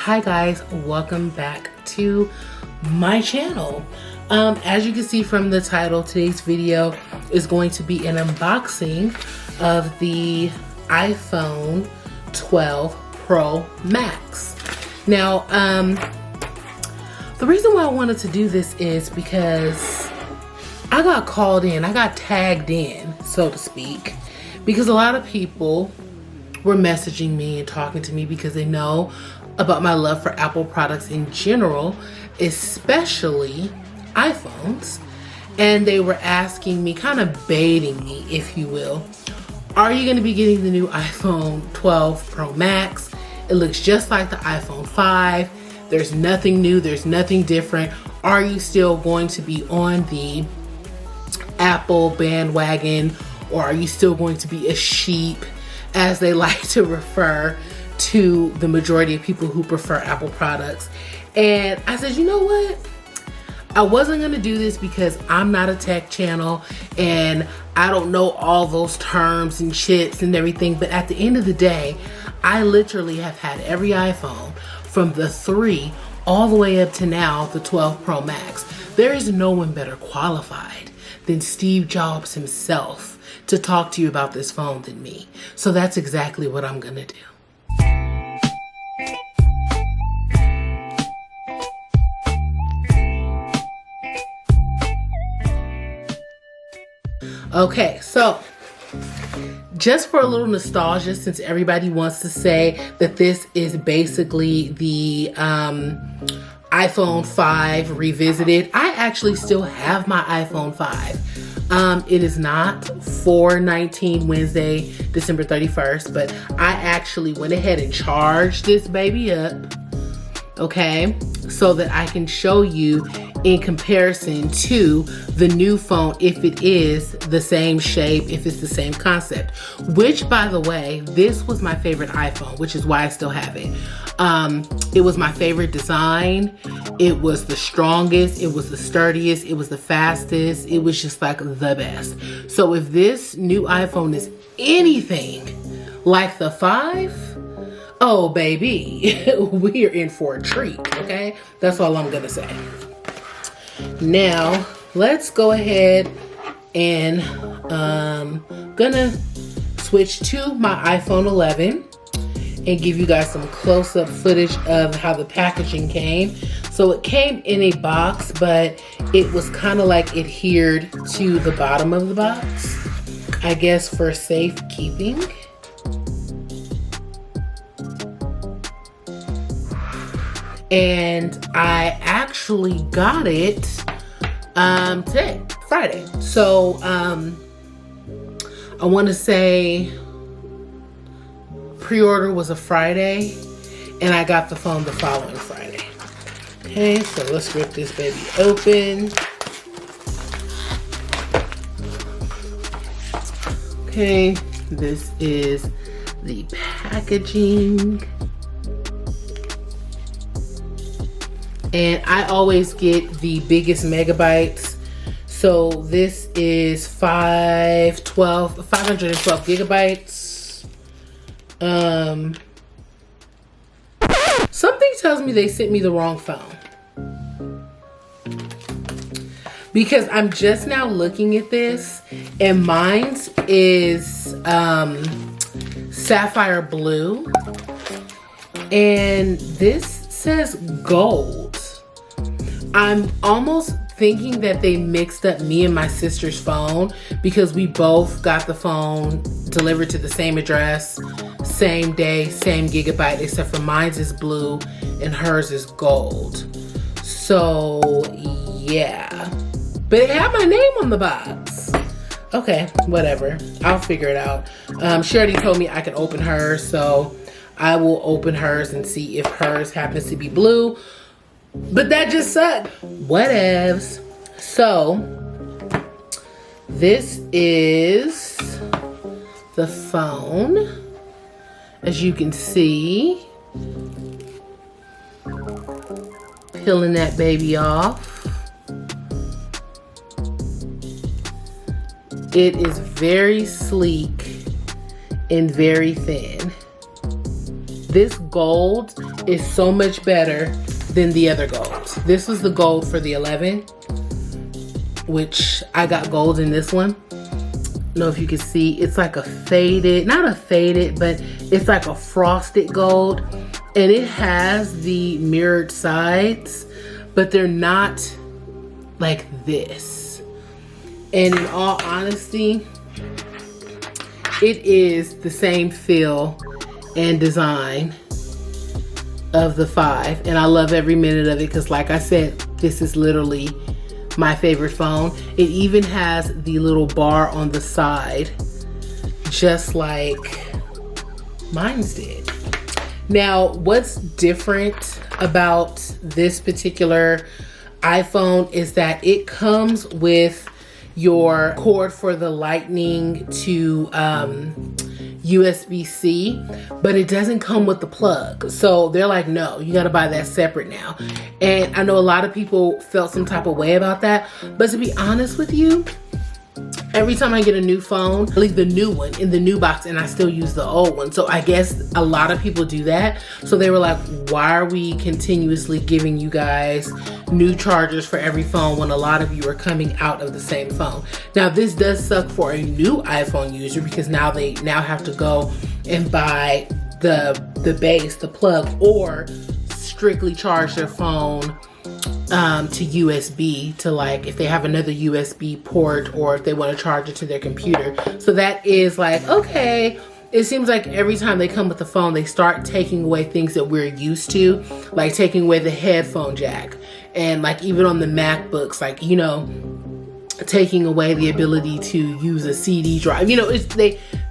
Hi guys, welcome back to my channel. As you can see from the title, today's video is going to be an unboxing of the iPhone 12 Pro Max. Now, the reason why I wanted to do this is because I got called in, I got tagged in, so to speak, because a lot of people were messaging me and talking to me because they know about my love for Apple products in general, especially iPhones. And they were asking me, kind of baiting me, if you will, are you going to be getting the new iPhone 12 Pro Max? It looks just like the iPhone 5. There's nothing new, there's nothing different. Are you still going to be on the Apple bandwagon, or are you still going to be a sheep, as they like to refer to the majority of people who prefer Apple products? And I said, you know what? I wasn't gonna do this because I'm not a tech channel and I don't know all those terms and shits and everything, but at the end of the day, I literally have had every iPhone from the 3 all the way up to now, the 12 Pro Max. There is no one better qualified than Steve Jobs himself to talk to you about this phone than me. So that's exactly what I'm gonna do. Okay, so just for a little nostalgia, since everybody wants to say that this is basically the iPhone 5 revisited, I actually still have my iPhone 5. It is not 4/19 Wednesday, December 31st, but I actually went ahead and charged this baby up, okay, so that I can show you in comparison to the new phone, if it is the same shape, if it's the same concept. Which, by the way, this was my favorite iPhone, which is why I still have it. It was my favorite design. It was the strongest, it was the sturdiest, it was the fastest, it was just like the best. So if this new iPhone is anything like the 5, oh baby, we are in for a treat, okay? That's all I'm gonna say. Now, let's go ahead and gonna switch to my iPhone 11 and give you guys some close-up footage of how the packaging came. So it came in a box, but it was kind of like adhered to the bottom of the box, I guess for safekeeping. And I actually got it today, Friday. So I want to say pre-order was a Friday and I got the phone the following Friday. Okay, so let's rip this baby open. Okay, this is the packaging. And I always get the biggest megabytes. So this is 512 gigabytes. Something tells me they sent me the wrong phone, because I'm just now looking at this and mine's is sapphire blue and this says gold. I'm almost thinking that they mixed up me and my sister's phone because we both got the phone delivered to the same address, same day, same gigabyte, except for mine's is blue and hers is gold. So yeah, but it had my name on the box. Okay, whatever, I'll figure it out. She already told me I can open hers, so I will open hers and see if hers happens to be blue. But that just sucked. Whatevs. So this is the phone. As you can see, peeling that baby off. It is very sleek and very thin. This gold is so much better than the other golds. This was the gold for the 11, which I got gold in this one. I don't know if you can see, it's like a faded, not a faded, but it's like a frosted gold. And it has the mirrored sides, but they're not like this. And in all honesty, it is the same feel and design of the 5. And I love every minute of it because, like I said, this is literally my favorite phone. It even has the little bar on the side, just like mine's did. Now, what's different about this particular iPhone is that it comes with your cord for the lightning to USB-C, but it doesn't come with the plug. So they're like, no, you gotta buy that separate now. And I know a lot of people felt some type of way about that, but to be honest with you, every time I get a new phone, I leave the new one in the new box and I still use the old one. So I guess a lot of people do that. So they were like, why are we continuously giving you guys new chargers for every phone when a lot of you are coming out of the same phone? Now this does suck for a new iPhone user because now they have to go and buy the base, the plug, or strictly charge their phone to USB, to like if they have another USB port or if they want to charge it to their computer. So that is like, okay, it seems like every time they come with the phone, they start taking away things that we're used to, like taking away the headphone jack, and like even on the MacBooks, like, you know, taking away the ability to use a CD drive. You know, it's,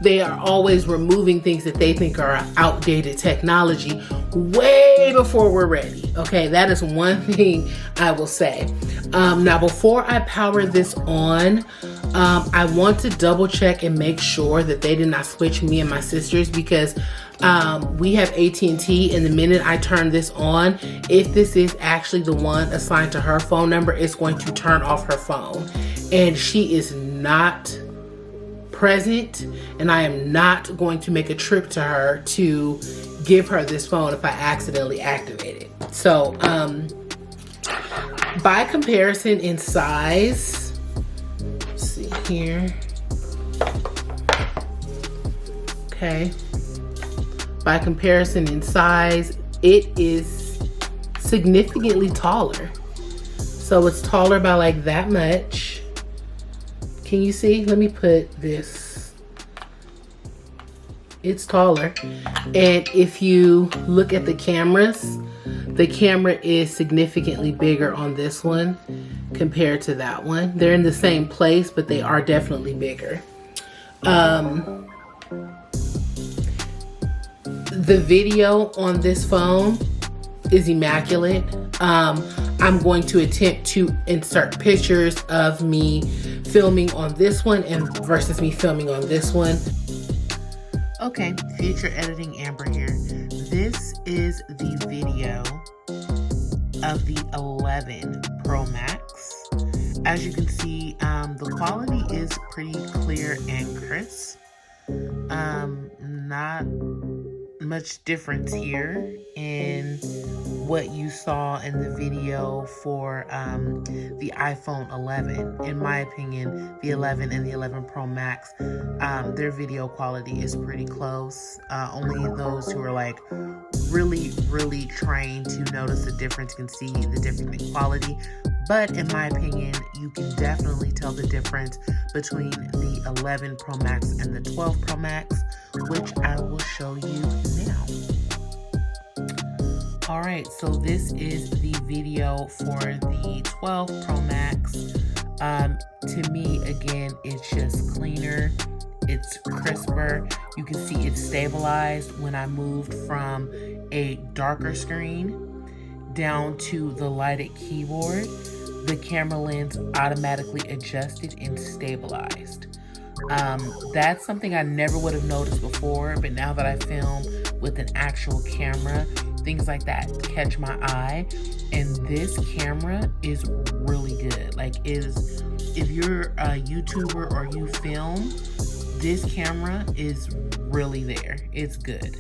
they are always removing things that they think are outdated technology way before we're ready. Okay, that is one thing I will say. Now, before I power this on, I want to double check and make sure that they did not switch me and my sisters, because we have AT&T, and the minute I turn this on, if this is actually the one assigned to her phone number, it's going to turn off her phone. And she is not present, and I am not going to make a trip to her to give her this phone if I accidentally activate it. So by comparison in size, let's see here. Okay. By comparison in size, it is significantly taller. So it's taller by like that much. Can you see? Let me put this. It's taller. And if you look at the cameras, the camera is significantly bigger on this one compared to that one. They're in the same place, but they are definitely bigger. The video on this phone is immaculate. I'm going to attempt to insert pictures of me filming on this one and versus me filming on this one. Okay, future editing Amber here. This is the video of the 11 Pro Max. As you can see, the quality is pretty clear and crisp. Not much difference here in what you saw in the video for the iPhone 11. In my opinion, the 11 and the 11 Pro Max, their video quality is pretty close. Only those who are like really trained to notice the difference can see the difference in quality. But in my opinion, you can definitely tell the difference between the 11 Pro Max and the 12 Pro Max, which I will show you now. All right, so this is the video for the 12 Pro Max. To me, again, it's just cleaner. It's crisper. You can see it's stabilized when I moved from a darker screen down to the lighted keyboard. The camera lens automatically adjusted and stabilized. That's something I never would have noticed before, but now that I film with an actual camera, things like that catch my eye. And this camera is really good. Like, if you're a YouTuber or you film, this camera is really there. It's good.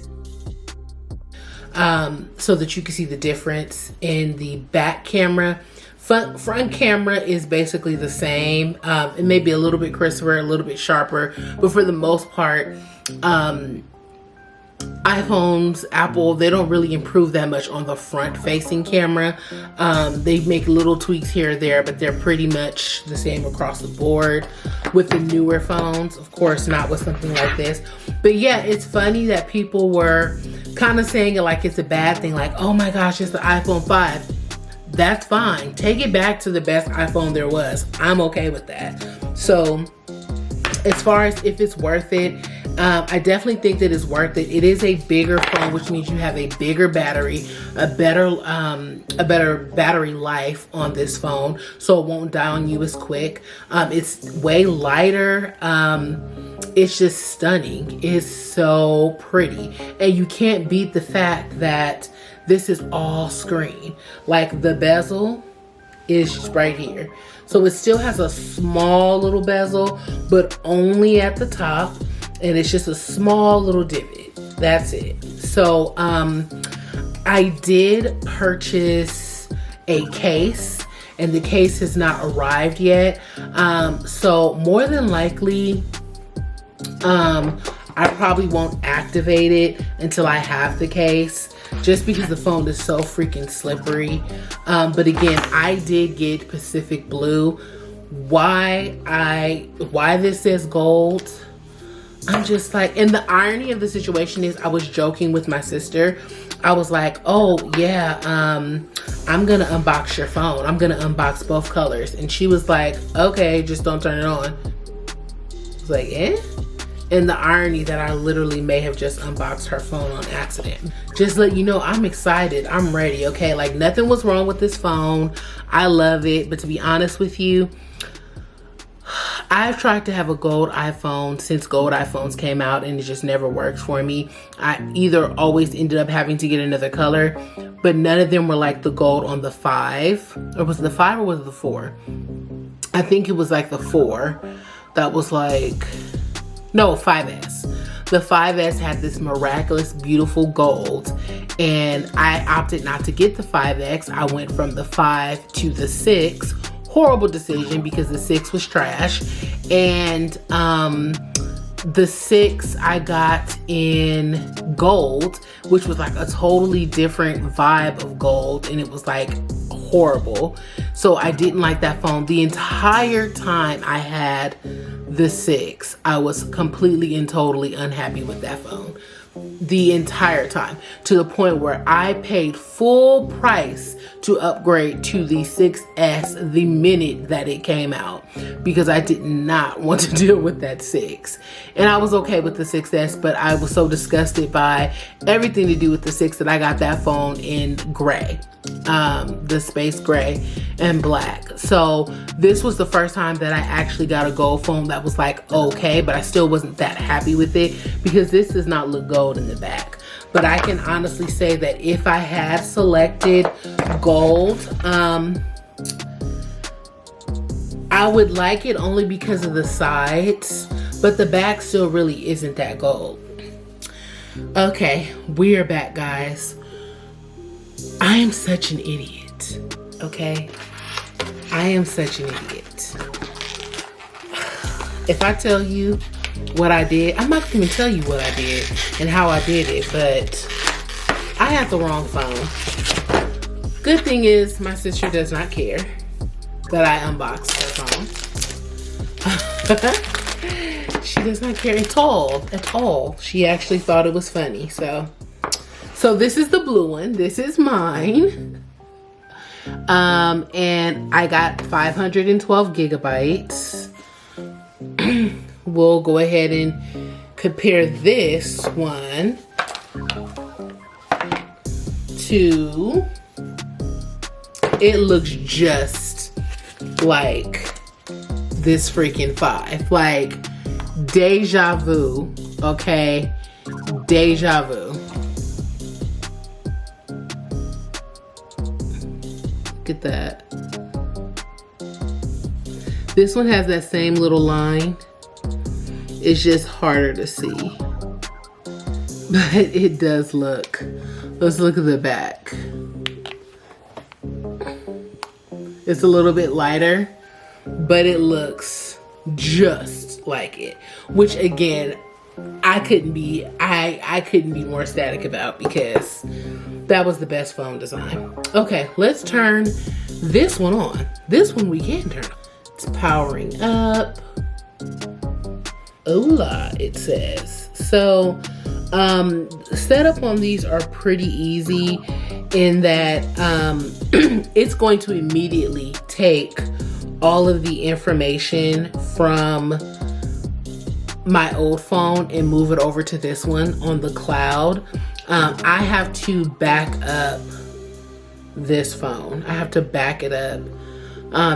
so that you can see the difference in the back camera. Front camera is basically the same. It may be a little bit crisper, a little bit sharper, but for the most part, iPhones, Apple, they don't really improve that much on the front facing camera. They make little tweaks here or there, but they're pretty much the same across the board with the newer phones. Of course, not with something like this. But yeah, it's funny that people were kind of saying it like it's a bad thing, like, oh my gosh, it's the iPhone 5. That's fine. Take it back to the best iPhone there was. I'm okay with that. So as far as if it's worth it, I definitely think that it's worth it. It is a bigger phone, which means you have a bigger battery, a better battery life on this phone, so it won't die on you as quick. It's way lighter. It's just stunning. It's so pretty, and you can't beat the fact that this is all screen. Like the bezel is right here. So it still has a small little bezel, but only at the top. And it's just a small little divot. That's it. So I did purchase a case, and the case has not arrived yet. So more than likely, I probably won't activate it until I have the case, just because the phone is so freaking slippery. But again, I did get Pacific Blue. Why this says gold, I'm just like, and the irony of the situation is I was joking with my sister. I was like, oh yeah, I'm gonna unbox your phone. I'm gonna unbox both colors. And she was like, okay, just don't turn it on. I was like, eh? And the irony that I literally may have just unboxed her phone on accident. Just let you know, I'm excited, I'm ready, okay? Like nothing was wrong with this phone. I love it, but to be honest with you, I've tried to have a gold iPhone since gold iPhones came out, and it just never worked for me. I either always ended up having to get another color, but none of them were like the gold on the 5. Or was it the 5 or was it the 4? I think it was like the 4. That was like, no, 5S. The 5S had this miraculous, beautiful gold, and I opted not to get the 5X. I went from the 5 to the 6. Horrible decision because the 6 was trash. And the 6 I got in gold, which was like a totally different vibe of gold, and it was like horrible. So I didn't like that phone. The entire time I had the 6, I was completely and totally unhappy with that phone. The entire time, to the point where I paid full price to upgrade to the 6S the minute that it came out, because I did not want to deal with that 6. And I was okay with the 6S, but I was so disgusted by everything to do with the 6 that I got that phone in gray, the space gray and black. So this was the first time that I actually got a gold phone that was like okay, but I still wasn't that happy with it because this does not look gold in the back. But I can honestly say that if I had selected gold, I would like it only because of the sides, but the back still really isn't that gold. Okay, we are back, guys. I am such an idiot, okay? I am such an idiot. If I tell you what I did, I'm not gonna tell you what I did and how I did it, but I had the wrong phone. Good thing is my sister does not care that I unboxed her phone. She does not care at all. She actually thought it was funny. So this is the blue one. This is mine. And I got 512 gigabytes. We'll go ahead and compare this one to, it looks just like this freaking 5. Like deja vu, okay? Deja vu. Look at that. This one has that same little line. It's just harder to see. but it does look. Let's look at the back. It's a little bit lighter, but it looks just like it, which again, I couldn't be more ecstatic about, because that was the best phone design. Okay, let's turn this one on. This one we can turn on. It's powering up. Hola, it says. So setup on these are pretty easy in that it's going to immediately take all of the information from my old phone and move it over to this one on the cloud. I have to back up this phone. I have to back it up,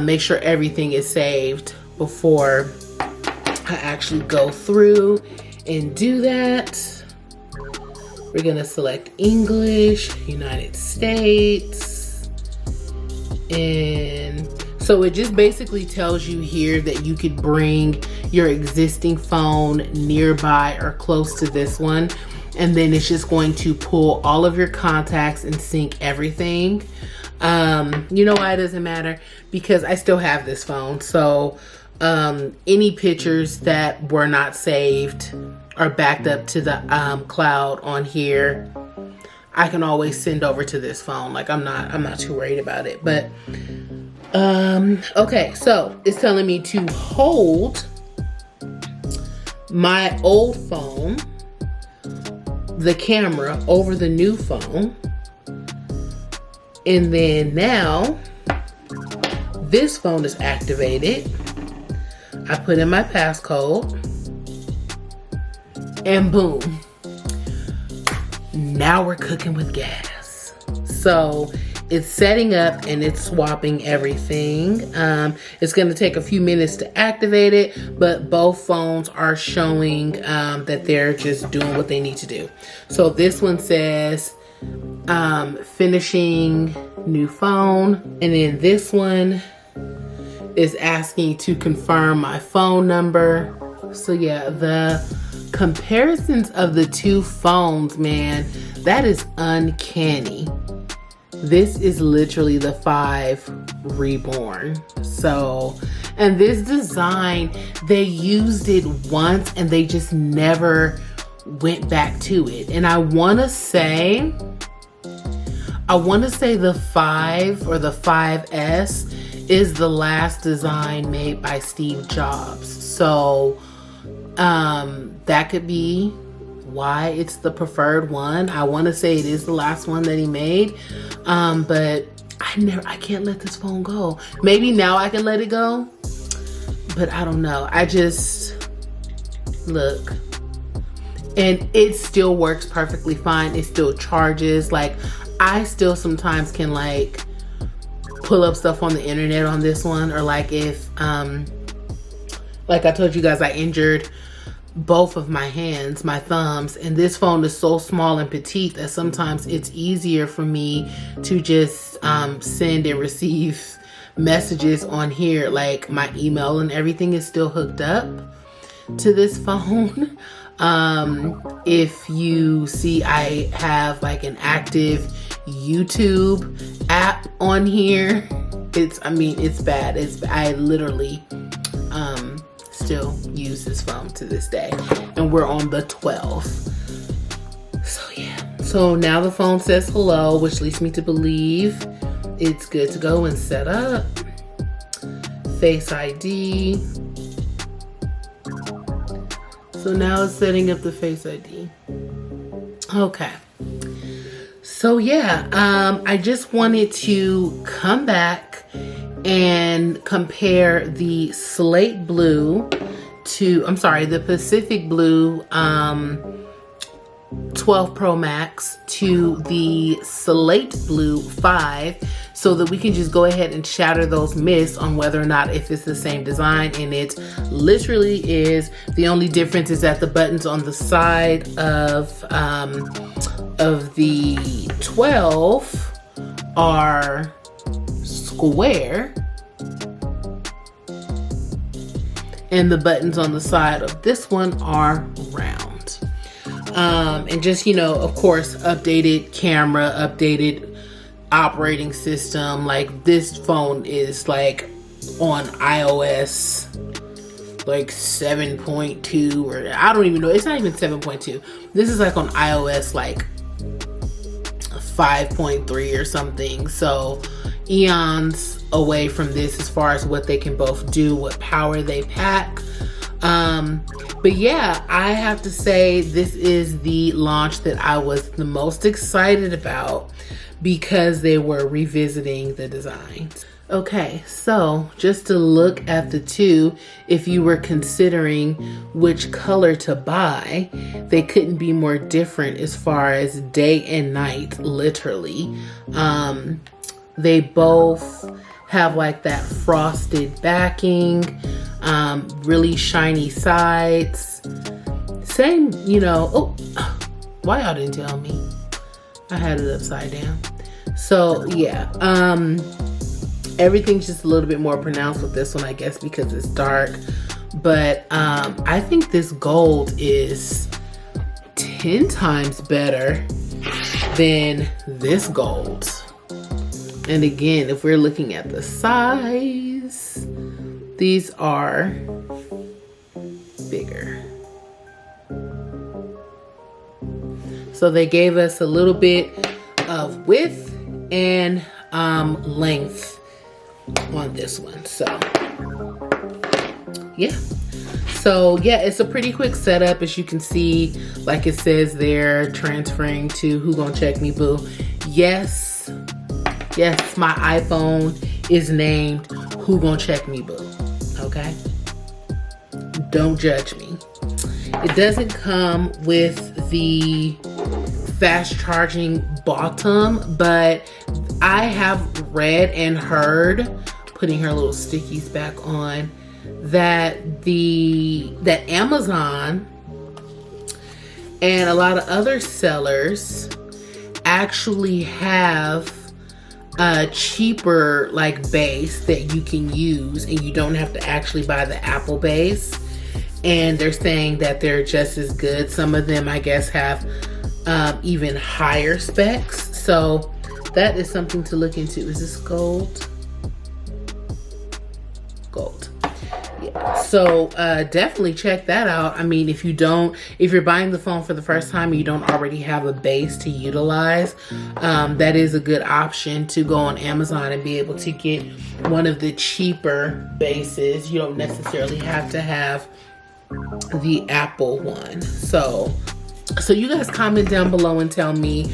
make sure everything is saved before I actually go through and do that. We're gonna select English, United States. And so it just basically tells you here that you could bring your existing phone nearby or close to this one. And then it's just going to pull all of your contacts and sync everything. You know why it doesn't matter? Because I still have this phone. So any pictures that were not saved or backed up to the cloud on here, I can always send over to this phone. Like I'm not too worried about it. But okay, so it's telling me to hold my old phone, the camera, over the new phone. And then now this phone is activated. I put in my passcode and boom. Now we're cooking with gas. So it's setting up and it's swapping everything. It's gonna take a few minutes to activate it, but both phones are showing that they're just doing what they need to do. So this one says finishing new phone, and then this one is asking to confirm my phone number. So yeah, the comparisons of the two phones, man, that is uncanny. This is literally the 5 reborn. So, and this design, they used it once and they just never went back to it. And I want to say the 5 or the 5S is the last design made by Steve Jobs. So that could be why it's the preferred one. I want to say it is the last one that he made, but I can't let this phone go. Maybe now I can let it go, but I don't know. I just look, and it still works perfectly fine. It still charges. Like I still sometimes can like pull up stuff on the internet on this one, or like if like I told you guys, I injured both of my hands, my thumbs, and this phone is so small and petite that sometimes it's easier for me to just send and receive messages on here. Like my email and everything is still hooked up to this phone. If you see, I have like an active YouTube app on here. It's bad. I literally still use this phone to this day, and we're on the 12th. So yeah, so now the phone says hello, which leads me to believe it's good to go and set up. Face ID. So now it's setting up the Face ID. Okay. So yeah, I just wanted to come back and compare the slate blue to, the Pacific blue 12 Pro Max to the slate blue 5, so that we can just go ahead and shatter those myths on whether or not if it's the same design. And it literally is. The only difference is that the buttons on the side of the 12 are square, and the buttons on the side of this one are round. And just, you know, of course, updated camera, updated operating system. Like, this phone is like on iOS like 7.2, or I don't even know, it's not even 7.2. This is like on iOS like 5.3 or something. So eons away from this as far as what they can both do, what power they pack. But yeah, I have to say this is the launch that I was the most excited about because they were revisiting the designs. Okay, so just to look at the two, if you were considering which color to buy, they couldn't be more different as far as day and night, literally. They both have like that frosted backing, really shiny sides. Same, you know, oh, why y'all didn't tell me? I had it upside down. So yeah, everything's just a little bit more pronounced with this one, I guess, because it's dark. But I think this gold is 10 times better than this gold. And again, if we're looking at the size, these are bigger. So they gave us a little bit of width and length on this one. So yeah, it's a pretty quick setup. As you can see, like it says there, transferring to Who Gon' Check Me Boo. Yes, my iPhone is named Who Gon' Check Me Boo. Okay, don't judge me. It doesn't come with the fast charging bottom, but I have read and heard, putting her little stickies back on, that Amazon and a lot of other sellers actually have a cheaper like base that you can use, and you don't have to actually buy the Apple base. And they're saying that they're just as good. Some of them, I guess, have even higher specs. So that is something to look into. Is this gold? Gold. Yeah. So definitely check that out. I mean, if you're buying the phone for the first time and you don't already have a base to utilize, that is a good option to go on Amazon and be able to get one of the cheaper bases. You don't necessarily have to have the Apple one. So you guys comment down below and tell me,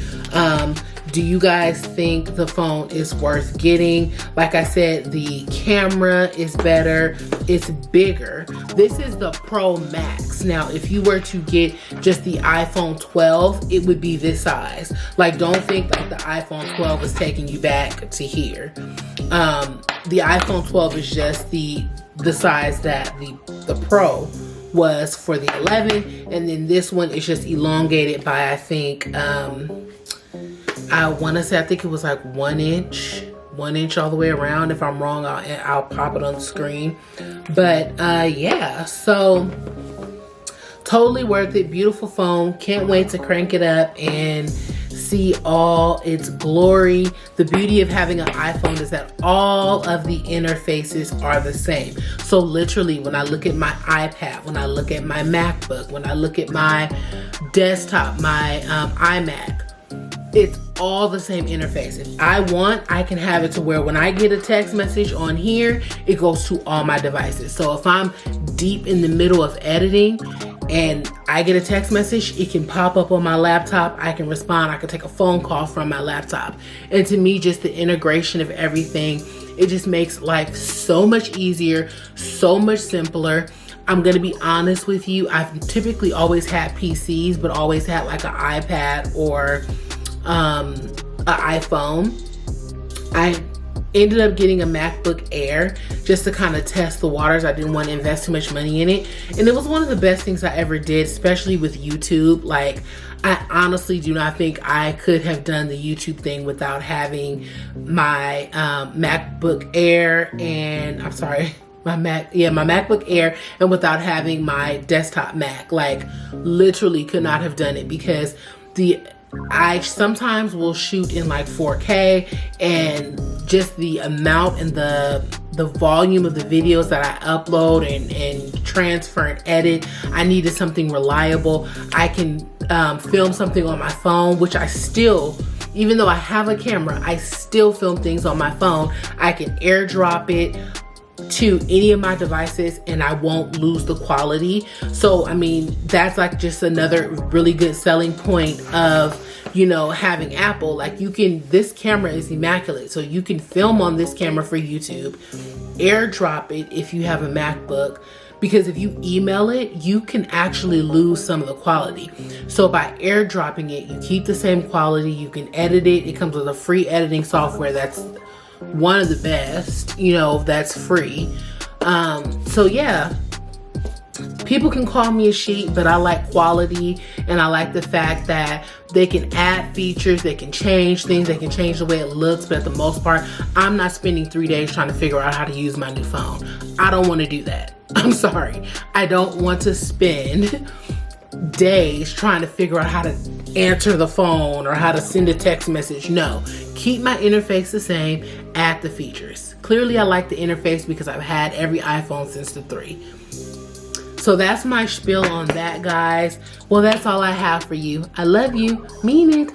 do you guys think the phone is worth getting? Like I said, the camera is better, it's bigger. This is the Pro Max. Now, if you were to get just the iPhone 12, it would be this size. Like, don't think like the iPhone 12 is taking you back to here. The iPhone 12 is just the size that the Pro was for the 11, and then this one is just elongated by, I think, I want to say, I think it was like 1 inch all the way around. If I'm wrong, I'll pop it on the screen. But yeah, so totally worth it. Beautiful phone. Can't wait to crank it up and see all its glory. The beauty of having an iPhone is that all of the interfaces are the same. So literally, when I look at my iPad, when I look at my MacBook, when I look at my desktop, my iMac, it's all the same interface. If I want, I can have it to where when I get a text message on here, it goes to all my devices. So if I'm deep in the middle of editing and I get a text message, it can pop up on my laptop. I can respond. I can take a phone call from my laptop. And to me, just the integration of everything, it just makes life so much easier, so much simpler. I'm gonna be honest with you. I've typically always had PCs, but always had like an iPad or an iPhone. I ended up getting a MacBook Air just to kind of test the waters. I didn't want to invest too much money in it, and it was one of the best things I ever did, especially with YouTube. Like, I honestly do not think I could have done the YouTube thing without having my MacBook Air and, I'm sorry, my MacBook Air, and without having my desktop Mac. Like, literally could not have done it, because I sometimes will shoot in like 4K, and just the amount and the volume of the videos that I upload and transfer and edit, I needed something reliable. I can film something on my phone, which I still, even though I have a camera, I still film things on my phone. I can airdrop it to any of my devices and I won't lose the quality. So I mean, that's like just another really good selling point of, you know, having Apple. Like, this camera is immaculate, so you can film on this camera for YouTube, airdrop it if you have a MacBook, because if you email it, you can actually lose some of the quality. So by airdropping it, you keep the same quality, you can edit it. It comes with a free editing software that's one of the best, you know, that's free. So yeah, people can call me a sheep, but I like quality, and I like the fact that they can add features, they can change things, they can change the way it looks, but at the most part, I'm not spending 3 days trying to figure out how to use my new phone. I don't want to do that. I'm sorry. I don't want to spend days trying to figure out how to answer the phone or how to send a text message. No, keep my interface the same, add the features. Clearly I like the interface because I've had every iPhone since the 3. So that's my spiel on that, guys. Well, that's all I have for you. I love you. Mean it.